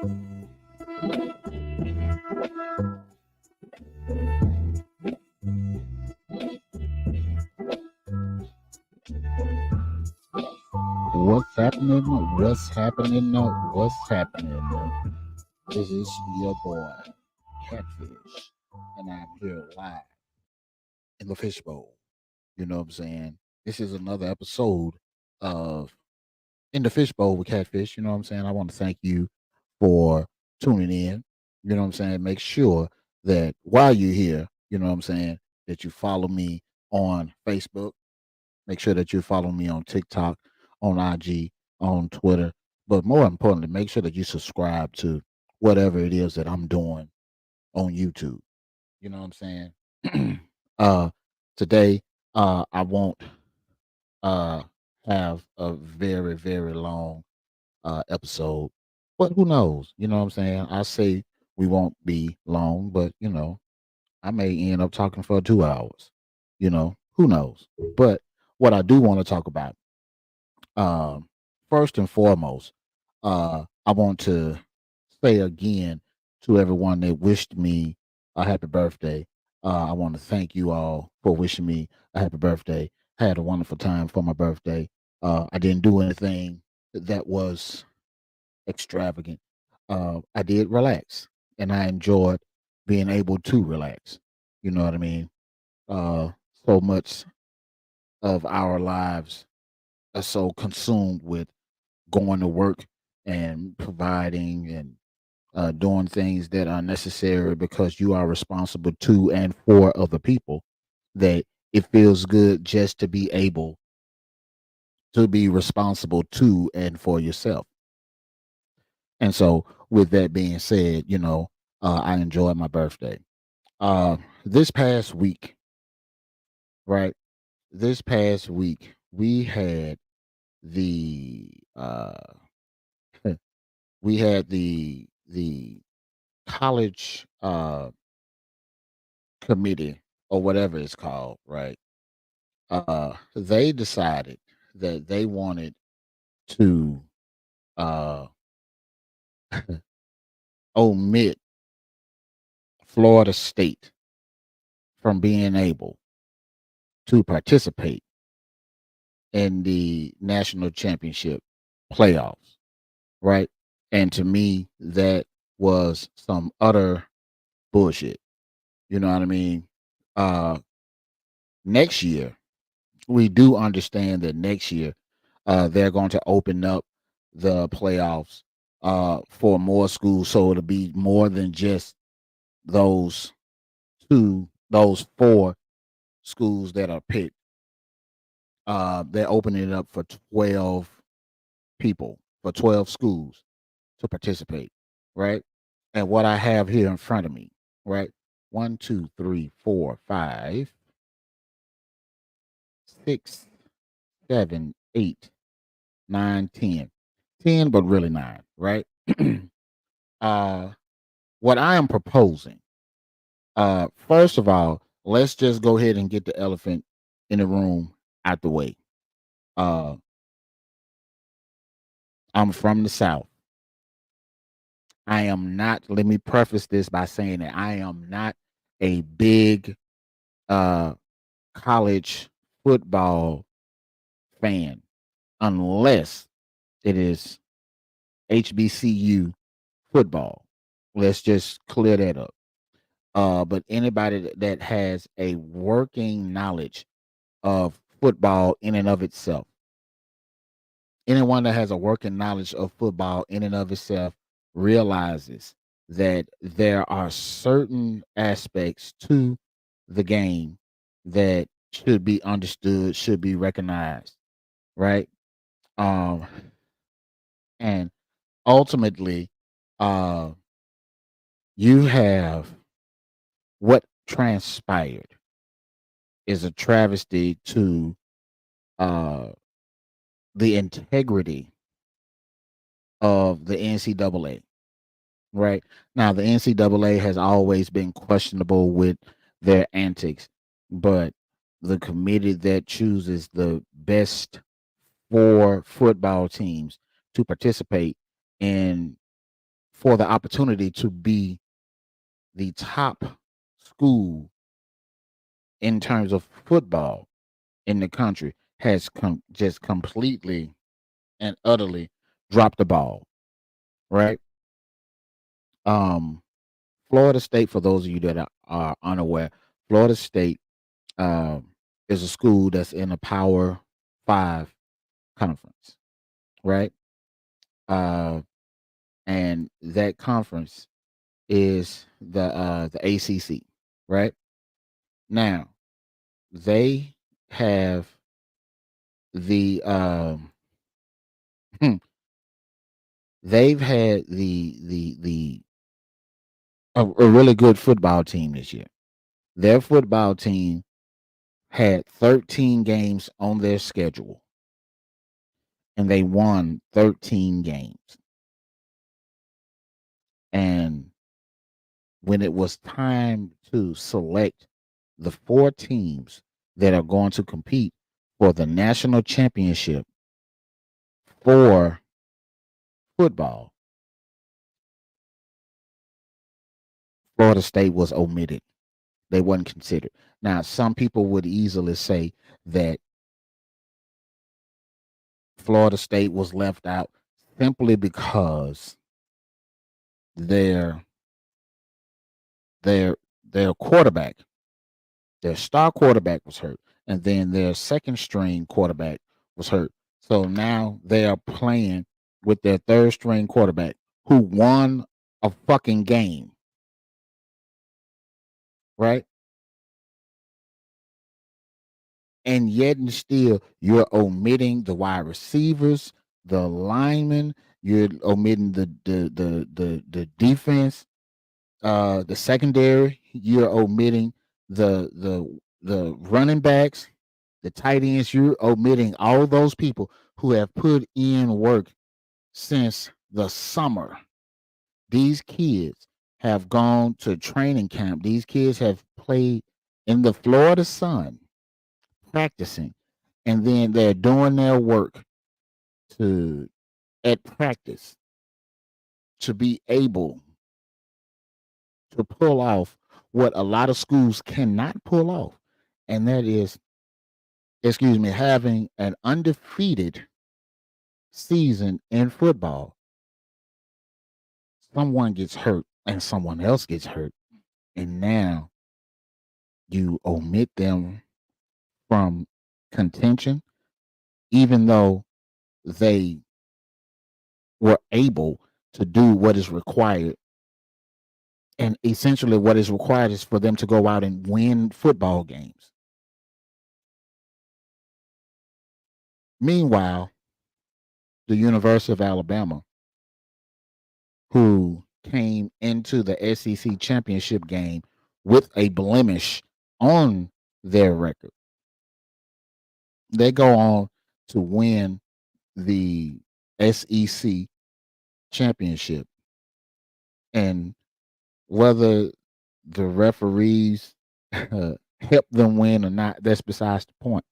What's happening? What's happening? What's happening? This is your boy, Catfish, and I'm here live in the Phish Bowl. You know what I'm saying? This is another episode of In the Phish Bowl with Catfish. You know what I'm saying? I want to thank you for tuning in. You know what I'm saying? Make sure that while you're here, you know what I'm saying, that you follow me on Facebook. Make sure that you follow me on TikTok, on IG, on Twitter. But more importantly, make sure that you subscribe to whatever it is that I'm doing on YouTube. You know what I'm saying? uh Today, I won't uh have a very, very long episode. But who knows? You know what I'm saying? I say we won't be long, but I may end up talking for 2 hours. Who knows? But what I do want to talk about, um, first and foremost, I want to say again to everyone that wished me a happy birthday. I want to thank you all for wishing me a happy birthday. I had a wonderful time for my birthday. I didn't do anything that was extravagant. I did relax, and I enjoyed being able to relax. You know what I mean? Uh, so much of our lives are so consumed with going to work and providing and doing things that are necessary because you are responsible to and for other people, that it feels good just to be able to be responsible to and for yourself. And so, with that being said, I enjoyed my birthday. This past week, right? This past week, we had the we had the college committee or whatever it's called, right? They decided that they wanted to uh omit Florida State from being able to participate in the national championship playoffs, right? And to me, that was some utter bullshit. You know what I mean? Uh, Next year, we do understand that next year, they're going to open up the playoffs for more schools, so it'll be more than just those those four schools that are picked. They're opening it up for 12 people, for 12 schools to participate, right? And what I have here in front of me, right? One, two, three, four, five, six, seven, eight, nine, 10. 10, but really nine, right? uh, what I am proposing, first of all, let's just go ahead and get the elephant in the room out the way. Uh, I'm from the South. I am not, let me preface this by saying that I am not a big uh, college football fan unless it is HBCU football. Let's just clear that up. But anybody that has a working knowledge of football in and of itself, anyone that has a working knowledge of football in and of itself realizes that there are certain aspects to the game that should be understood, should be recognized, right? Um, and ultimately, uh, you have what transpired is a travesty to uh, the integrity of the NCAA. Right now, the NCAA has always been questionable with their antics, but the committee that chooses the best four football teams to participate in for the opportunity to be the top school in terms of football in the country has just completely and utterly dropped the ball, right? Um, Florida State, for those of you that are unaware, Florida State is a school that's in a Power Five conference, right? Uh, and that conference is the ACC, right? Now they have the they've had the a really good football team this year. Their football team had 13 games on their schedule, and they won 13 games. And when it was time to select the 4 teams that are going to compete for the national championship for football, Florida State was omitted. They wasn't considered. Now, some people would easily say that Florida State was left out simply because their their their quarterback, their star quarterback was hurt, and then their second string quarterback was hurt. So now they are playing with their third string quarterback who won a fucking game, right? And yet and still you're omitting the wide receivers, the linemen, you're omitting the defense, the secondary, you're omitting the running backs, the tight ends, you're omitting all those people who have put in work since the summer. These kids have gone to training camp. These kids have played in the Florida sun, practicing, and then they're doing their work to at practice to be able to pull off what a lot of schools cannot pull off, and that is, excuse me, having an undefeated season in football. Someone gets hurt and someone else gets hurt, and now you omit them from contention, even though they were able to do what is required. And essentially, what is required is for them to go out and win football games. Meanwhile, the University of Alabama, who came into the SEC championship game with a blemish on their record, they go on to win the SEC championship. And whether the referees helped them win or not, that's besides the point.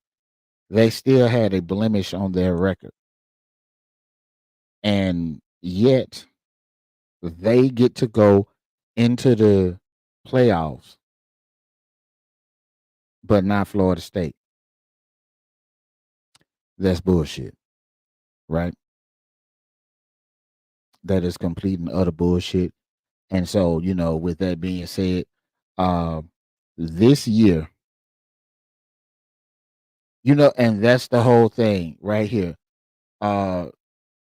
They still had a blemish on their record. And yet they get to go into the playoffs, but not Florida State. That's bullshit, right? That is complete and utter bullshit. And so, with that being said, uh, this year, and that's the whole thing right here. Uh,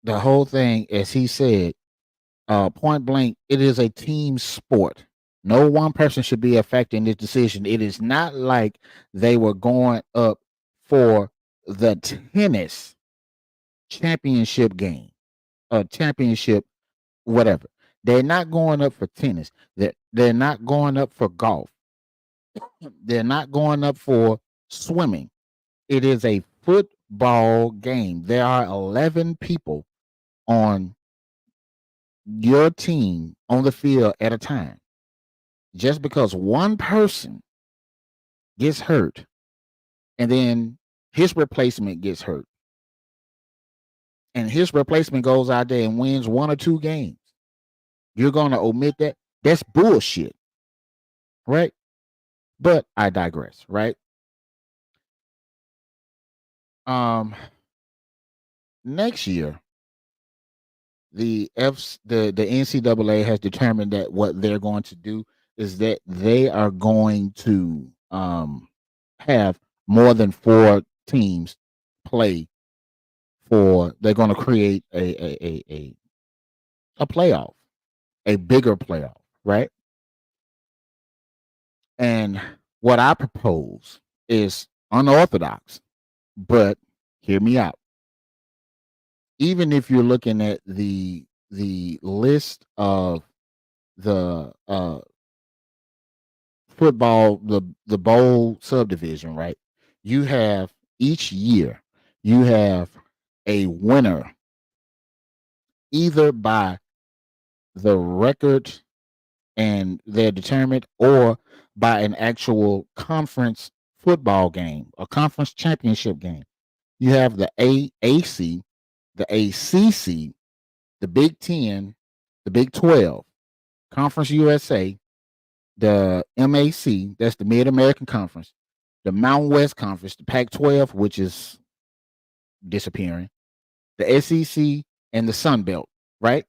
the whole thing, as he said, point blank, it is a team sport. No one person should be affecting this decision. It is not like they were going up for the tennis championship game, or championship, whatever. They're not going up for tennis. They're not going up for golf. They're not going up for swimming. It is a football game. There are 11 people on your team on the field at a time. Just because one person gets hurt and then his replacement gets hurt and his replacement goes out there and wins 1 or 2 games, You're going to omit that? That's bullshit, right? But I digress, right? Next year, the NCAA has determined that what they're going to do is that they are going to have more than 4 teams play for. They're going to create a playoff, a bigger playoff, right? And what I propose is unorthodox, but hear me out. Even if you're looking at the list of the football, the bowl subdivision, right? You have each year you have a winner either by the record and they're determined or by an actual conference football game, a conference championship game. You have the AAC, the ACC, the Big 10, the Big 12, Conference USA, the MAC, that's the Mid American Conference, the Mountain West Conference, the Pac 12, which is disappearing, the SEC, and the Sun Belt, right?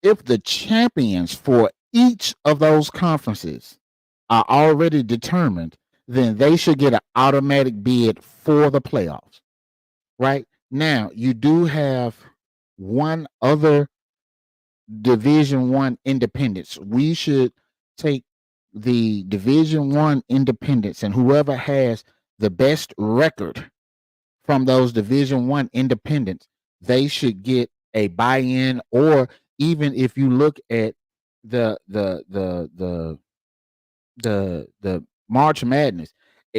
If the champions for each of those conferences are already determined, then they should get an automatic bid for the playoffs, right? Now, you do have one other Division One independence. We should take the Division One independents and whoever has the best record from those Division One independents, they should get a buy-in. Or even if you look at the the the the the March Madness,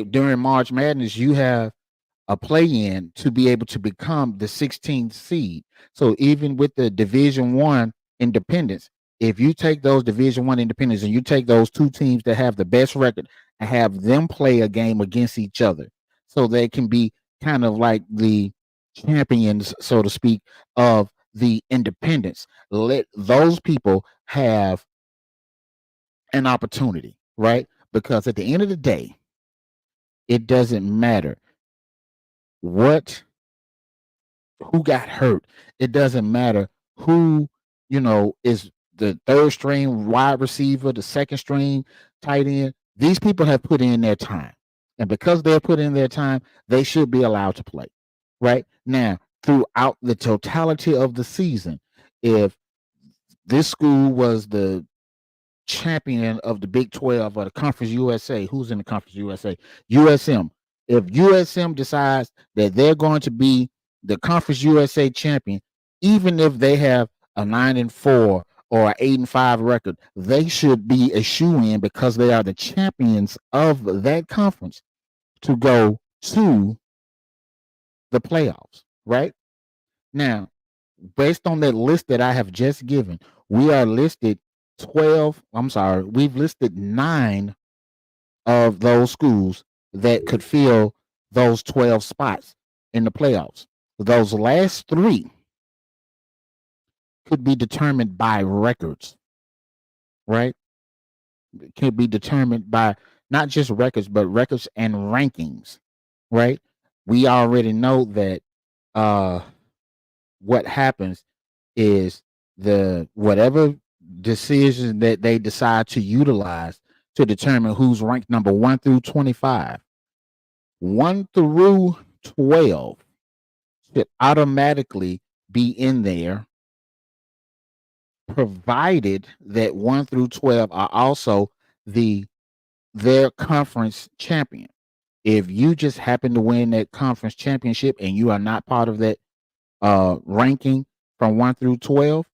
during March Madness, you have a play-in to be able to become the 16th seed. So even with the Division One independents, if you take those Division One independents and you take those 2 teams that have the best record and have them play a game against each other, so they can be kind of like the champions, so to speak, of the independents. Let those people have an opportunity, right? Because at the end of the day, it doesn't matter what who got hurt. It doesn't matter who, is the third string wide receiver, the second string tight end. These people have put in their time. And because they're put in their time, they should be allowed to play. Right? Now, throughout the totality of the season, if this school was the champion of the Big 12 or the Conference USA, who's in the Conference USA? USM. If USM decides that they're going to be the Conference USA champion, even if they have a 9-4 or an 8-5 record, they should be a shoe-in because they are the champions of that conference to go to the playoffs, right? Now, based on that list that I have just given, we are listed 12, I'm sorry, we've listed 9 of those schools that could fill those 12 spots in the playoffs. Those last 3 could be determined by records, right? It could be determined by not just records, but records and rankings, right? We already know that what happens is the whatever decision that they decide to utilize to determine who's ranked number 1 through 25. 1 through 12 should automatically be in there, provided that 1 through 12 are also their conference champion. If you just happen to win that conference championship and you are not part of that ranking from 1 through 12,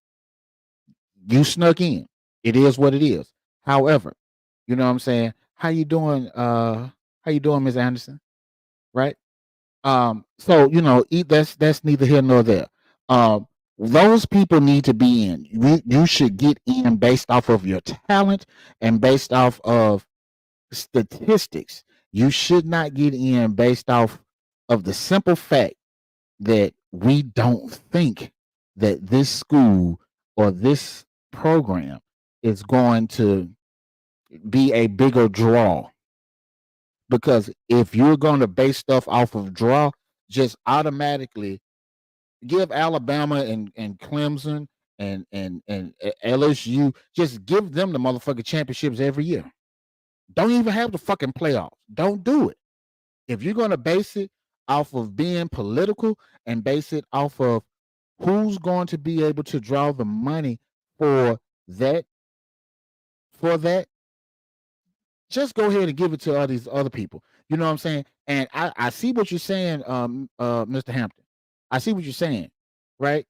you snuck in. It is what it is. However, you know what I'm saying? How you doing? How you doing, Ms. Anderson? Right? So that's neither here nor there. Those people need to be in. You should get in based off of your talent and based off of statistics. You should not get in based off of the simple fact that we don't think that this school or this program is going to be a bigger draw. Because if you're going to base stuff off of draw, just automatically give Alabama and Clemson and LSU, just give them the motherfucking championships every year. Don't even have the fucking playoffs. Don't do it. If you're going to base it off of being political and base it off of who's going to be able to draw the money for that, just go ahead and give it to all these other people. You know what I'm saying? And I see what you're saying, Mr. Hampton. I see what you're saying, right?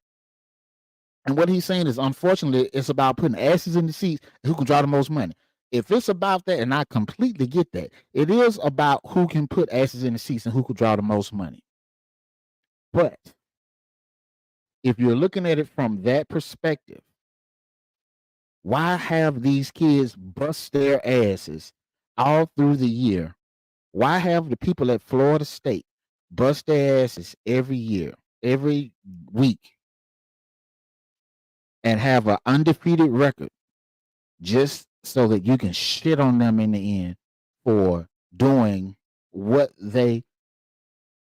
And what he's saying is, unfortunately, it's about putting asses in the seats who can draw the most money. If it's about that, and I completely get that, it is about who can put asses in the seats and who can draw the most money. But if you're looking at it from that perspective, why have these kids bust their asses all through the year? Why have the people at Florida State bust their asses every year, every week, and have an undefeated record just so that you can shit on them in the end for doing what they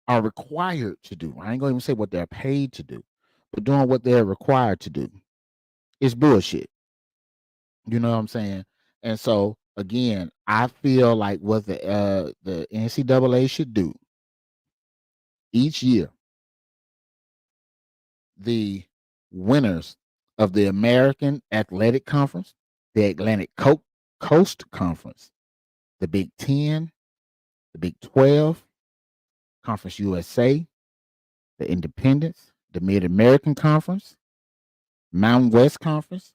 are required to do? I ain't going to even say what they're paid to do, but doing what they're required to do. It's bullshit. You know what I'm saying? And so again, I feel like what the NCAA should do each year, the winners of the American Athletic Conference, the Atlantic Coast Conference, the Big 10, the Big 12, Conference USA, the Independents, the Mid-American Conference, Mountain West Conference,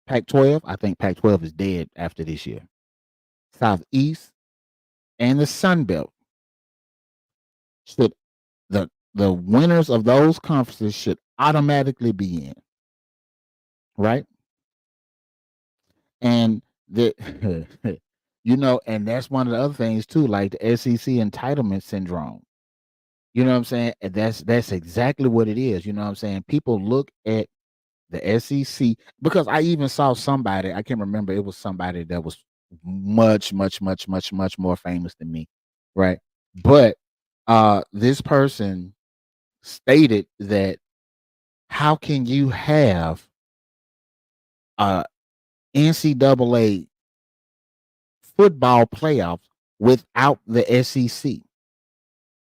Pac-12. I think Pac-12 is dead after this year. Southeast, and the Sun Belt. Should the winners of those conferences should automatically be in, right? And the you know, and that's one of the other things too, like the SEC entitlement syndrome. You know what I'm saying? And that's exactly what it is. You know what I'm saying? People look at the SEC, because I even saw somebody, I can't remember, it was somebody that was much more famous than me, right? But this person stated that how can you have NCAA football playoffs without the SEC?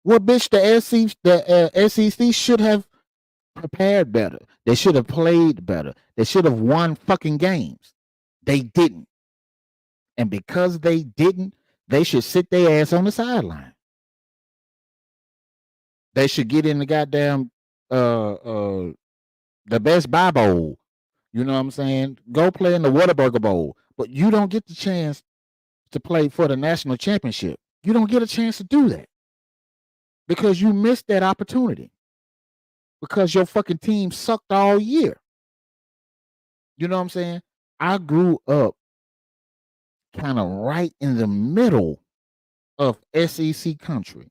Well, bitch, the SEC should have prepared better. They should have played better. They should have won fucking games. They didn't. And because they didn't, they should sit their ass on the sideline. They should get in the goddamn the Best Buy Bowl. You know what I'm saying? Go play in the Whataburger Bowl. But you don't get the chance to play for the national championship. You don't get a chance to do that because you missed that opportunity because your fucking team sucked all year. You know what I'm saying? I grew up kind of right in the middle of SEC country.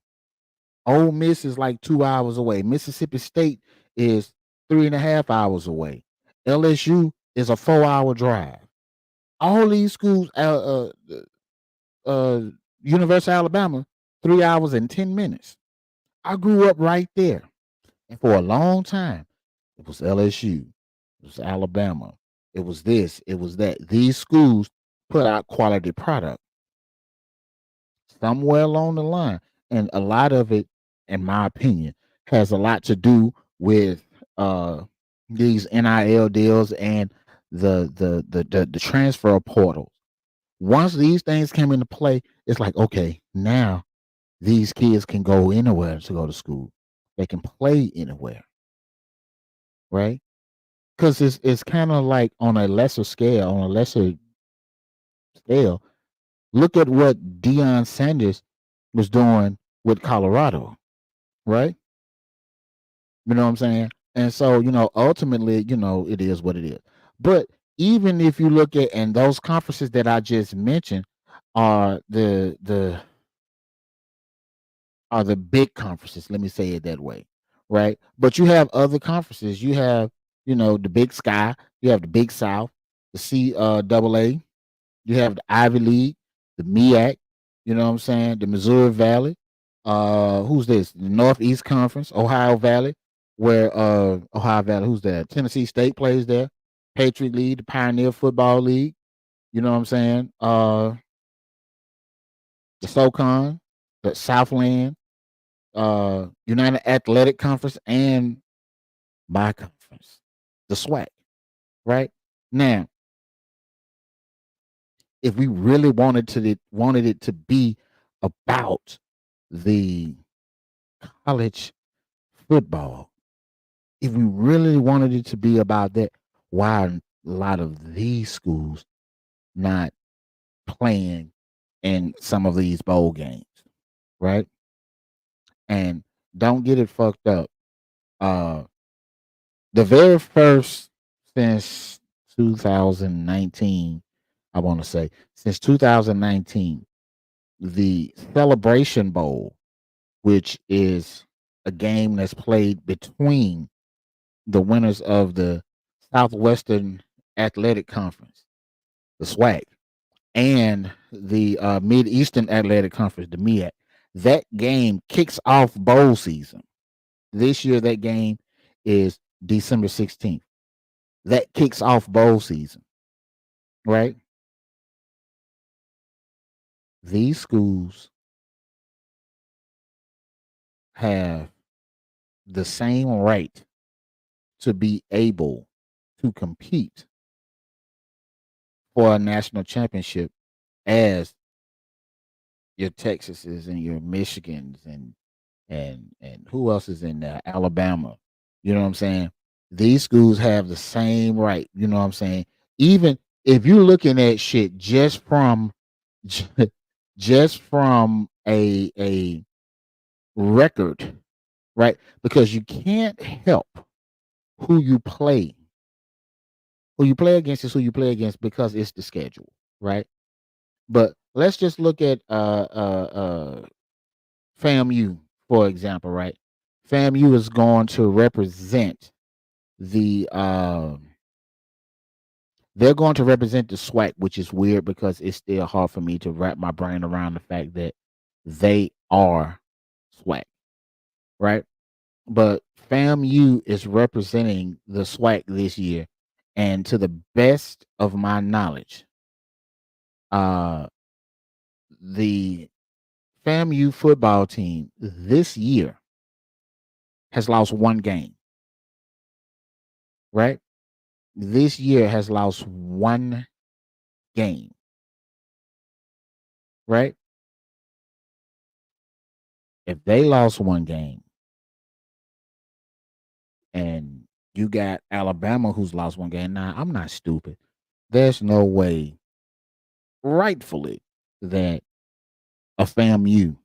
Ole Miss is like 2 hours away. Mississippi State is 3.5 hours away. LSU is a 4-hour drive. All these schools, University of Alabama, 3 hours and 10 minutes. I grew up right there. And for a long time, it was LSU, it was Alabama, it was this, it was that. These schools put out quality product. Somewhere along the line, and a lot of it, in my opinion, has a lot to do with these NIL deals and the transfer portals. Once these things came into play, it's like, okay, now these kids can go anywhere to go to school. They can play anywhere, right? Because it's kind of like on a lesser scale, look at what Deion Sanders was doing with Colorado, right? You know what I'm saying? And so, ultimately, it is what it is. But even if you look at, and those conferences that I just mentioned are the big conferences, let me say it that way, right? But you have other conferences. You have, the Big Sky. You have the Big South, the C double A. You have the Ivy League, the MEAC. You know what I'm saying? The Missouri Valley. Who's this? The Northeast Conference, Ohio Valley, where Ohio Valley. Who's that? Tennessee State plays there. Patriot League, the Pioneer Football League. You know what I'm saying? The SoCon, the Southland, United Athletic Conference, and my conference, the SWAC. Right now, if we really wanted it to be about the college football, if we really wanted it to be about that, why are a lot of these schools not playing in some of these bowl games, right? And don't get it fucked up. Uh, the very first since 2019, I want to say since 2019, the Celebration Bowl, which is a game that's played between the winners of the Southwestern Athletic Conference, the SWAC, and the Mid Eastern Athletic Conference, the MEAC. That game kicks off bowl season. This year, that game is December 16th. That kicks off bowl season, right? These schools have the same right to be able to compete for a national championship as your Texases and your Michigans and who else is in there? Alabama. You know what I'm saying? These schools have the same right. You know what I'm saying? Even if you're looking at shit just from a record, right? Because you can't help who you play. Who you play against is who you play against because it's the schedule, right? But let's just look at FAMU, for example, right? FAMU is going to represent the they're going to represent the SWAC, which is weird because it's still hard for me to wrap my brain around the fact that they are SWAC, right? But FAMU is representing the SWAC this year, and to the best of my knowledge, uh, the FAMU football team this year has lost one game, right? This year has lost one game, right? If they lost one game and you got Alabama who's lost one game, now I'm not stupid. There's no way, rightfully, that a FAMU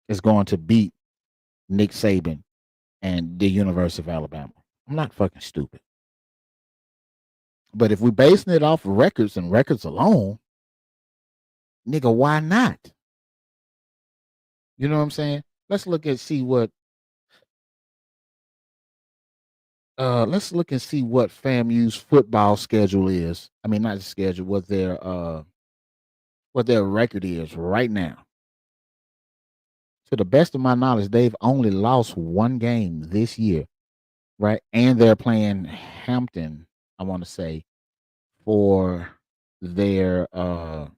is going to beat Nick Saban and the University of Alabama. I'm not fucking stupid. But if we're basing it off of records and records alone, nigga, why not? You know what I'm saying? Let's look and see what let's look and see what FAMU's football schedule is. I mean, not the schedule, what their record is right now. To the best of my knowledge, they've only lost one game this year, right? And they're playing Hampton, I want to say, for their for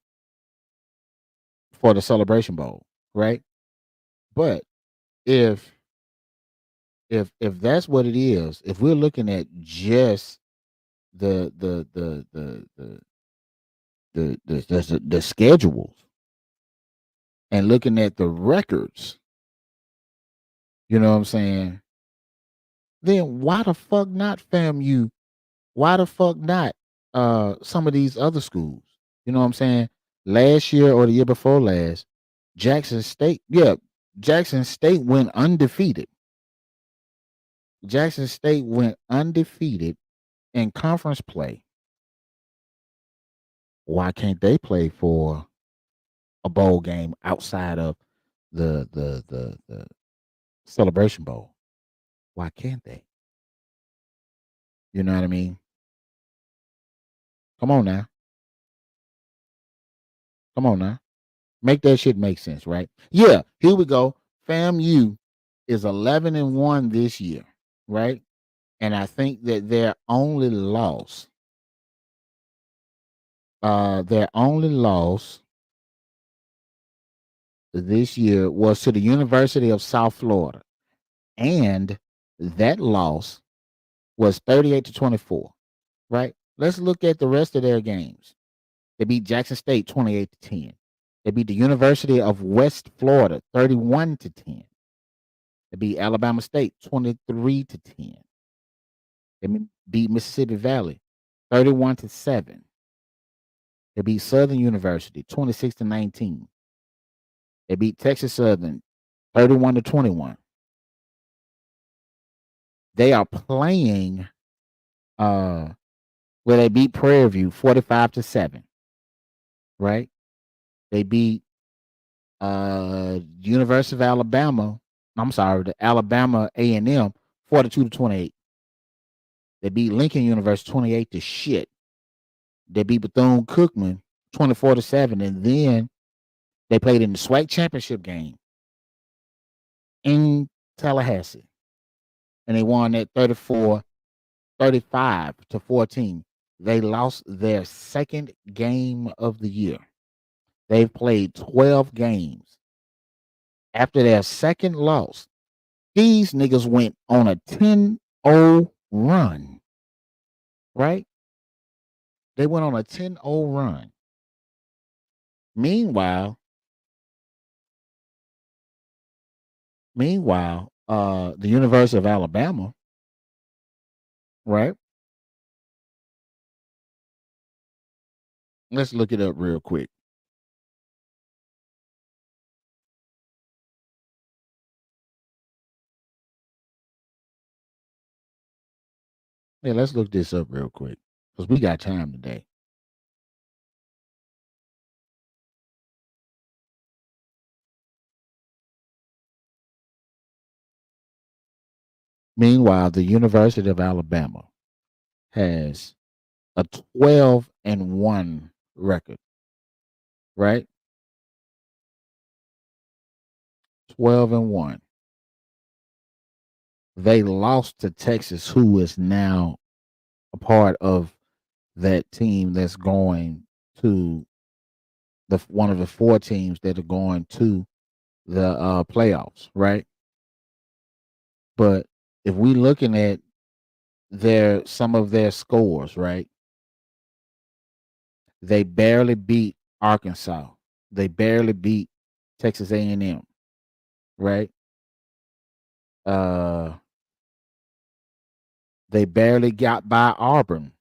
the Celebration Bowl, right? But if if that's what it is, if we're looking at just the the the the the the schedules and looking at the records, you know what I'm saying? Then why the fuck not FAMU? Why the fuck not some of these other schools? You know what I'm saying? Last year or the year before last, Jackson State, yeah, Jackson State went undefeated. Jackson State went undefeated in conference play. Why can't they play for a bowl game outside of the Celebration Bowl? Why can't they? You know what I mean? Come on now. Come on now. Make that shit make sense, right? Yeah, here we go. FAMU is 11-1 this year, right? And I think that their only loss this year was to the University of South Florida. And that loss was 38-24, right? Let's look at the rest of their games. They beat Jackson State 28-10. They beat the University of West Florida 31-10. They beat Alabama State 23-10. They beat Mississippi Valley 31-7. They beat Southern University 26-19. They beat Texas Southern 31-21. They are playing where they beat Prairie View 45-7. Right? They beat University of Alabama. I'm sorry, the Alabama A&M 42-28. They beat Lincoln University 28 to shit. They beat Bethune Cookman 24-7, and then they played in the SWAC championship game in Tallahassee, and they won that 35-14. They lost their second game of the year. They've played 12 games. After their second loss, these niggas went on a 10-0 run, right? They went on a 10-0 run. Meanwhile, the University of Alabama, right? Let's look it up real quick. Yeah, let's look this up real quick because we got time today. Meanwhile, the University of Alabama has a 12-1 record, right? 12-1. They lost to Texas, who is now a part of that team that's going to one of the 4 teams that are going to the playoffs, right? But if we looking at some of their scores, right? They barely beat Arkansas. They barely beat Texas A&M, right? They barely got by Auburn,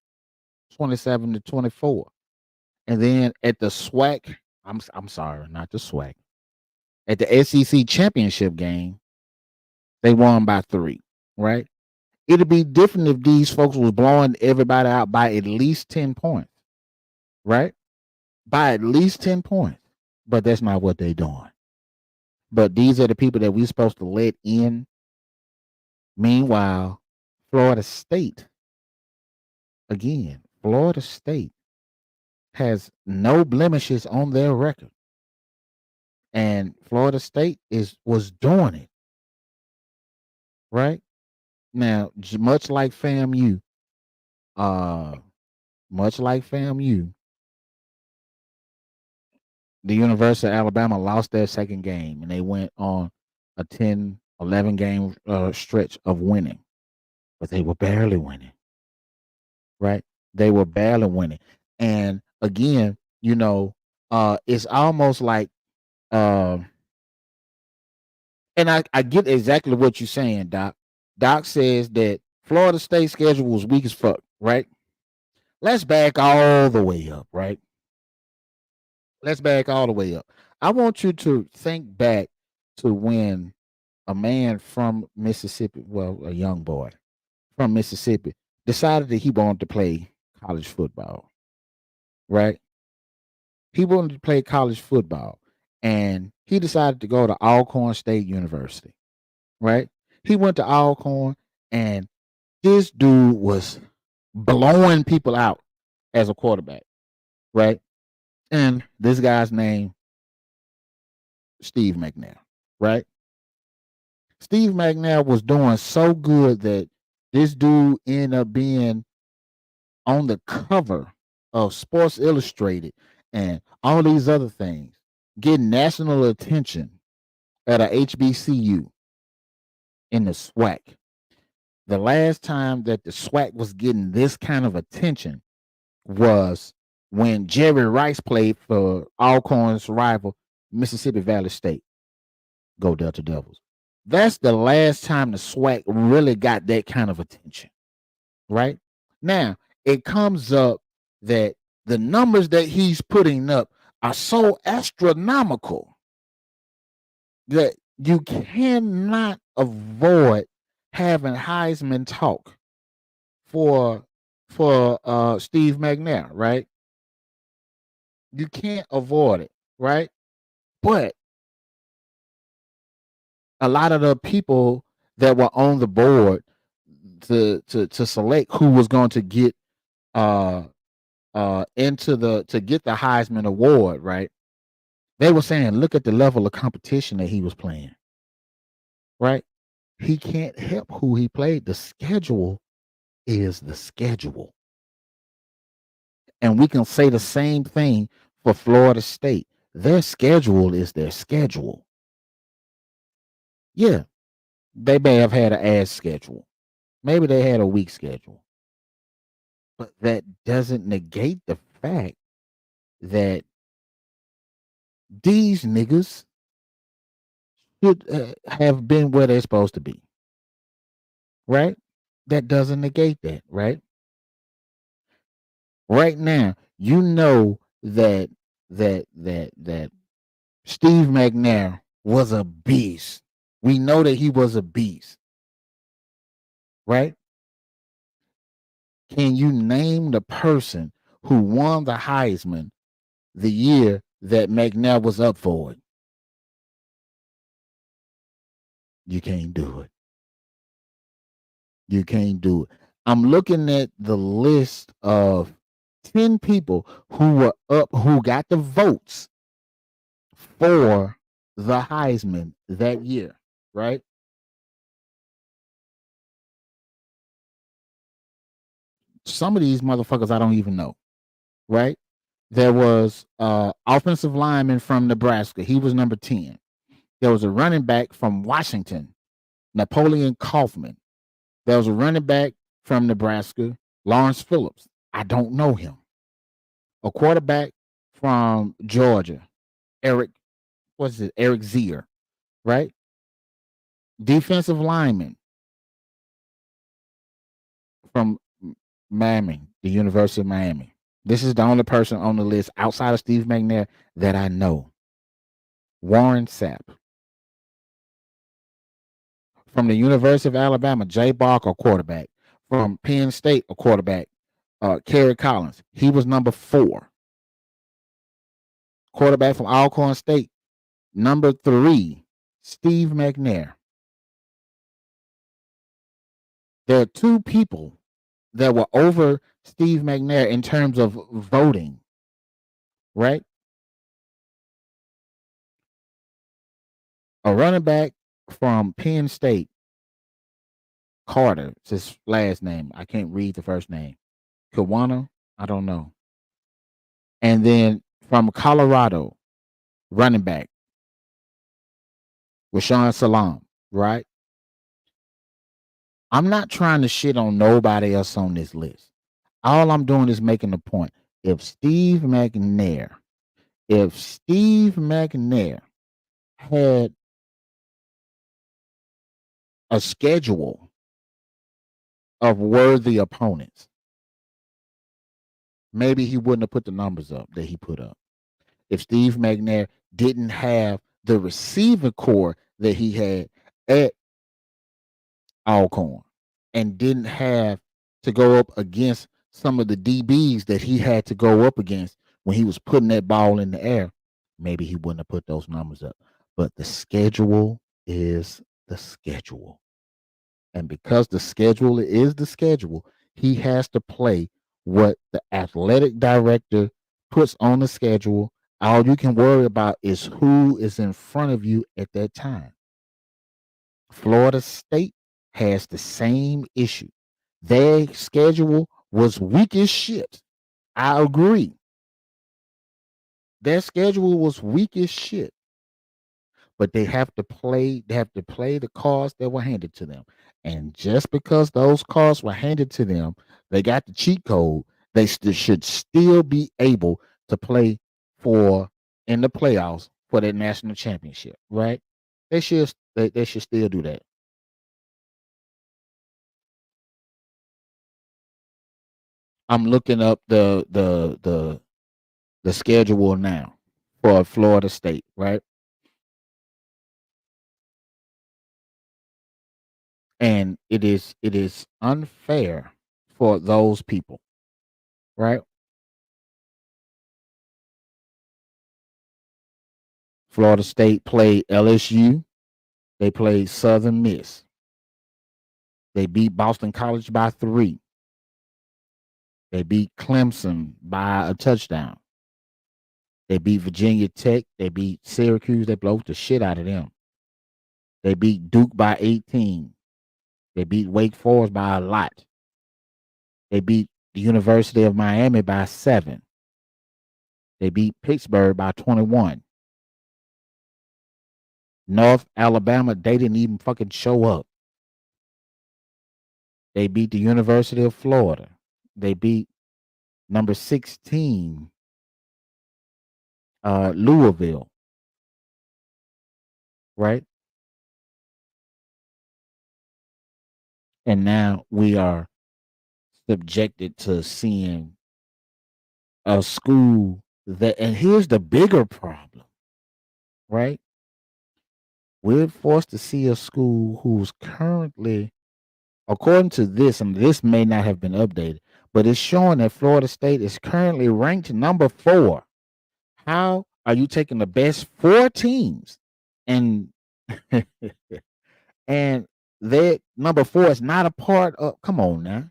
27-24. And then at the SWAC, I'm sorry, not the SWAC. At the SEC championship game, they won by 3, right? It'd be different if these folks was blowing everybody out by at least 10 points, right? By at least 10 points. But that's not what they're doing. But these are the people that we're supposed to let in. Meanwhile, Florida State, again, Florida State has no blemishes on their record. And Florida State was doing it. Right? Now, much like FAMU, the University of Alabama lost their second game and they went on a 10-11 game stretch of winning. But they were barely winning. Right? They were barely winning. And again, it's almost like and I get exactly what you're saying, Doc. Doc says that Florida State schedule was weak as fuck, right? Let's back all the way up, right? Let's back all the way up. I want you to think back to when a man from Mississippi, well, a young boy from Mississippi, decided that he wanted to play college football, right? He wanted to play college football, and he decided to go to Alcorn State University, right? He went to Alcorn, and this dude was blowing people out as a quarterback, right? And this guy's name, Steve McNair, right? Steve McNair was doing so good that this dude ended up being on the cover of Sports Illustrated and all these other things, getting national attention at a HBCU in the SWAC. The last time that the SWAC was getting this kind of attention was when Jerry Rice played for Alcorn's rival, Mississippi Valley State. Go Delta Devils. That's the last time the SWAC really got that kind of attention, right? Now, it comes up that the numbers that he's putting up are so astronomical that you cannot avoid having Heisman talk for Steve McNair, right? You can't avoid it, right? But a lot of the people that were on the board to select who was going to get into to get the Heisman Award, right? They were saying, look at the level of competition that he was playing, right? He can't help who he played. The schedule is the schedule. And we can say the same thing for Florida State. Their schedule is their schedule. Yeah, they may have had an ass schedule. Maybe they had a weak schedule. But that doesn't negate the fact that these niggas should have been where they're supposed to be. Right? That doesn't negate that, right? Right now, you know that Steve McNair was a beast. We know that he was a beast. Right? Can you name the person who won the Heisman the year that McNair was up for it? You can't do it. You can't do it. I'm looking at the list of 10 people who were up, who got the votes for the Heisman that year, right? Some of these motherfuckers I don't even know, right? There was offensive lineman from Nebraska. He was number 10. There was a running back from Washington, Napoleon Kaufman. There was a running back from Nebraska, Lawrence Phillips. I don't know him. A quarterback from Georgia, Eric Zier, right? Defensive lineman from Miami, the University of Miami. This is the only person on the list outside of Steve McNair that I know. Warren Sapp. From the University of Alabama, Jay Barker, quarterback. From Penn State, a quarterback, Kerry Collins. He was number 4. Quarterback from Alcorn State, number 3, Steve McNair. There are 2 people that were over Steve McNair in terms of voting, right? A running back from Penn State, Carter, it's his last name. I can't read the first name. Kiwana, I don't know. And then from Colorado, running back, Rashawn Salam, right? I'm not trying to shit on nobody else on this list. All I'm doing is making the point. If Steve McNair had a schedule of worthy opponents, maybe he wouldn't have put the numbers up that he put up. If Steve McNair didn't have the receiver core that he had at Alcorn and didn't have to go up against some of the DBs that he had to go up against when he was putting that ball in the air, maybe he wouldn't have put those numbers up. But the schedule is the schedule. And because the schedule is the schedule, He has to play what the athletic director puts on the schedule. All you can worry about is who is in front of you at that time. Florida State has the same issue. Their schedule was weak as shit. I agree. Their schedule was weak as shit. But they have to play the cards that were handed to them. And just because those cards were handed to them, they got the cheat code, they should still be able to play for in the playoffs for that national championship, right? They should still do that. I'm looking up the schedule now for Florida State, right? And it is unfair for those people, right? Florida State played LSU. They played Southern Miss. They beat Boston College by 3. They beat Clemson by a touchdown. They beat Virginia Tech. They beat Syracuse. They blew the shit out of them. They beat Duke by 18. They beat Wake Forest by a lot. They beat the University of Miami by 7. They beat Pittsburgh by 21. North Alabama, they didn't even fucking show up. They beat the University of Florida. They beat number 16, Louisville, right? And now we are subjected to seeing a school that, and here's the bigger problem, right? We're forced to see a school who's currently, according to this, and this may not have been updated, but it's showing that Florida State is currently ranked number 4. How are you taking the best 4 teams and and that number 4 is not a part of? Come on now,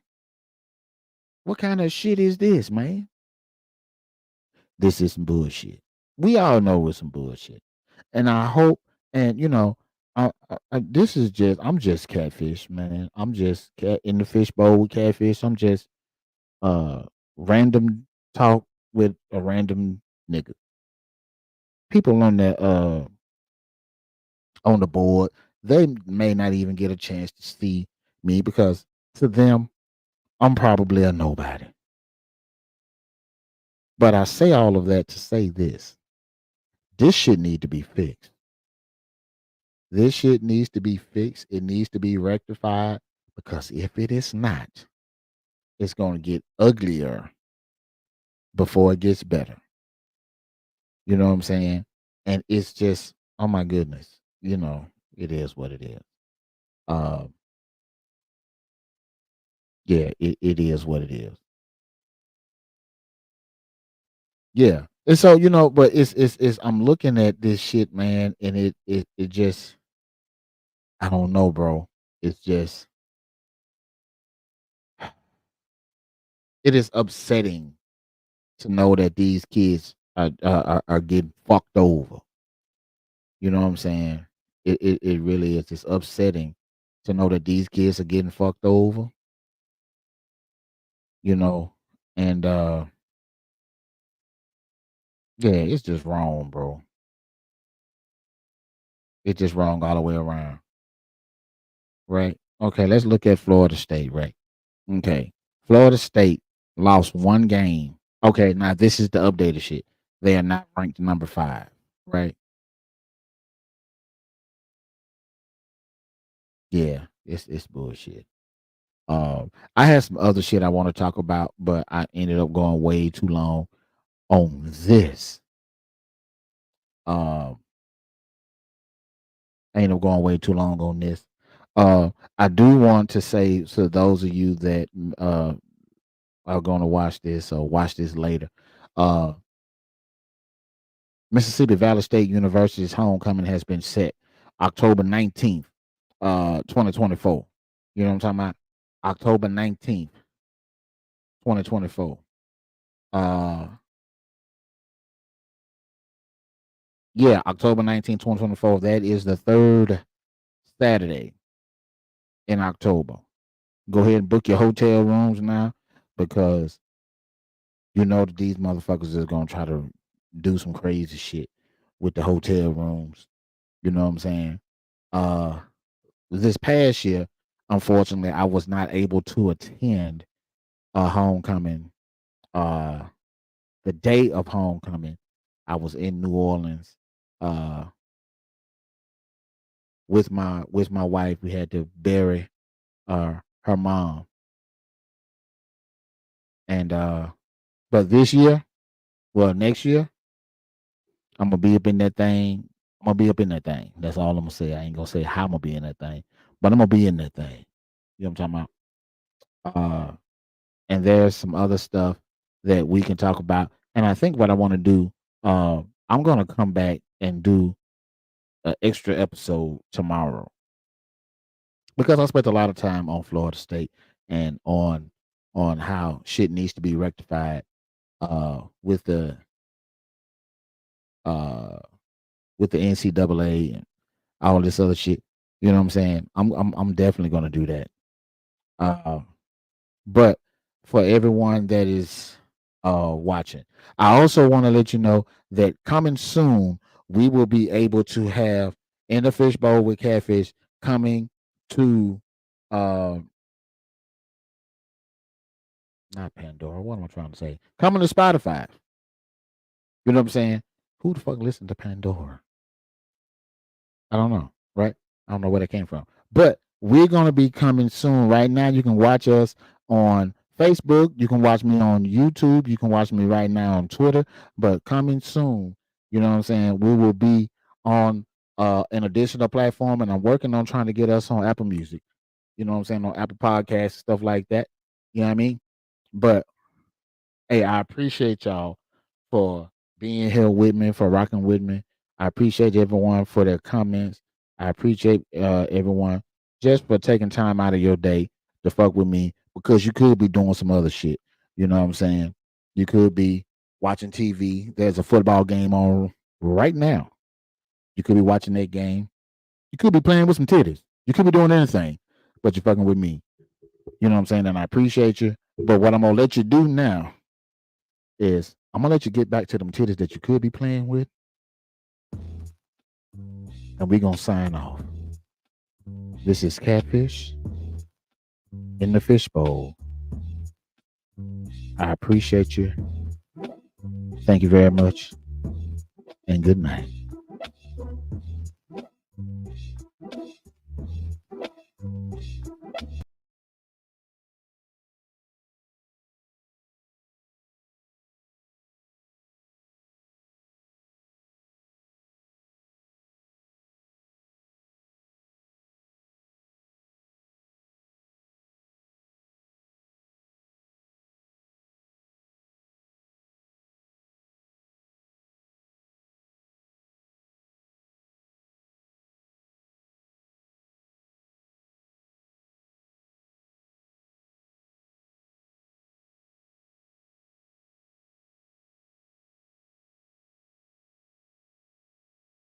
what kind of shit is this, man? This is some bullshit. We all know it's some bullshit, and I hope, and this is just, I'm just catfish, man. I'm just cat in the fish bowl with catfish. I'm just uh random talk with a random nigga. People on the board, they may not even get a chance to see me because to them, I'm probably a nobody. But I say all of that to say this. This shit need to be fixed. This shit needs to be fixed. It needs to be rectified because if it is not, it's going to get uglier before it gets better. You know what I'm saying? And it's just, oh my goodness, it is what it is. Um, yeah, it is what it is. Yeah. And so, but it's I'm looking at this shit, man, and it just, I don't know, bro. It's just, it is upsetting to know that these kids are getting fucked over. You know what I'm saying? It really is. It's upsetting to know that these kids are getting fucked over, you know, and yeah, it's just wrong, bro. It's just wrong all the way around, right? Okay, let's look at Florida State, right? Okay. Florida State lost 1 game. Okay, now this is the updated shit. They are not ranked number 5, right? Yeah, it's bullshit. I had some other shit I want to talk about, but I ended up going way too long on this. Um, I ended up going way too long on this. I do want to say to those of you that are going to watch this or watch this later, uh, Mississippi Valley State University's homecoming has been set October 19th, 2024. You know what I'm talking about? October 19th. 2024. Yeah, October 19th, 2024. That is the third Saturday in October. Go ahead and book your hotel rooms now, because you know that these motherfuckers is gonna try to do some crazy shit with the hotel rooms. You know what I'm saying? Uh this past year, unfortunately, I was not able to attend a homecoming. The day of homecoming, I was in New Orleans uh with my wife. We had to bury her mom. And but this year, well, next year, I'm gonna be up in that thing. I'm gonna be up in that thing. That's all I'm gonna say. I ain't gonna say how I'm gonna be in that thing, but I'm gonna be in that thing. You know what I'm talking about? And there's some other stuff that we can talk about. And I think what I want to do, I'm gonna come back and do an extra episode tomorrow, because I spent a lot of time on Florida State and on how shit needs to be rectified with the uh with the NCAA and all this other shit. You know what I'm saying? I'm definitely gonna do that. Uh, but for everyone that is watching, I also want to let you know that coming soon we will be able to have In the Fish Bowl with Kattphish coming to uh not Pandora. What am I trying to say? Coming to Spotify. You know what I'm saying? Who the fuck listened to Pandora? I don't know, right? I don't know where that came from. But we're going to be coming soon. Right now, you can watch us on Facebook. You can watch me on YouTube. You can watch me right now on Twitter. But coming soon, you know what I'm saying? We will be on an additional platform, and I'm working on trying to get us on Apple Music. You know what I'm saying? On Apple Podcasts, stuff like that. You know what I mean? But hey, I appreciate y'all for being here with me, for rocking with me. I appreciate everyone for their comments. I appreciate everyone just for taking time out of your day to fuck with me, because you could be doing some other shit. You know what I'm saying? You could be watching TV. There's a football game on right now. You could be watching that game. You could be playing with some titties. You could be doing anything, but you're fucking with me. You know what I'm saying? And I appreciate you. But what I'm gonna let you do now is I'm gonna let you get back to them titties that you could be playing with, and we're gonna sign off. This is Kattphish in the Fish Bowl. I appreciate you. Thank you very much, and good night.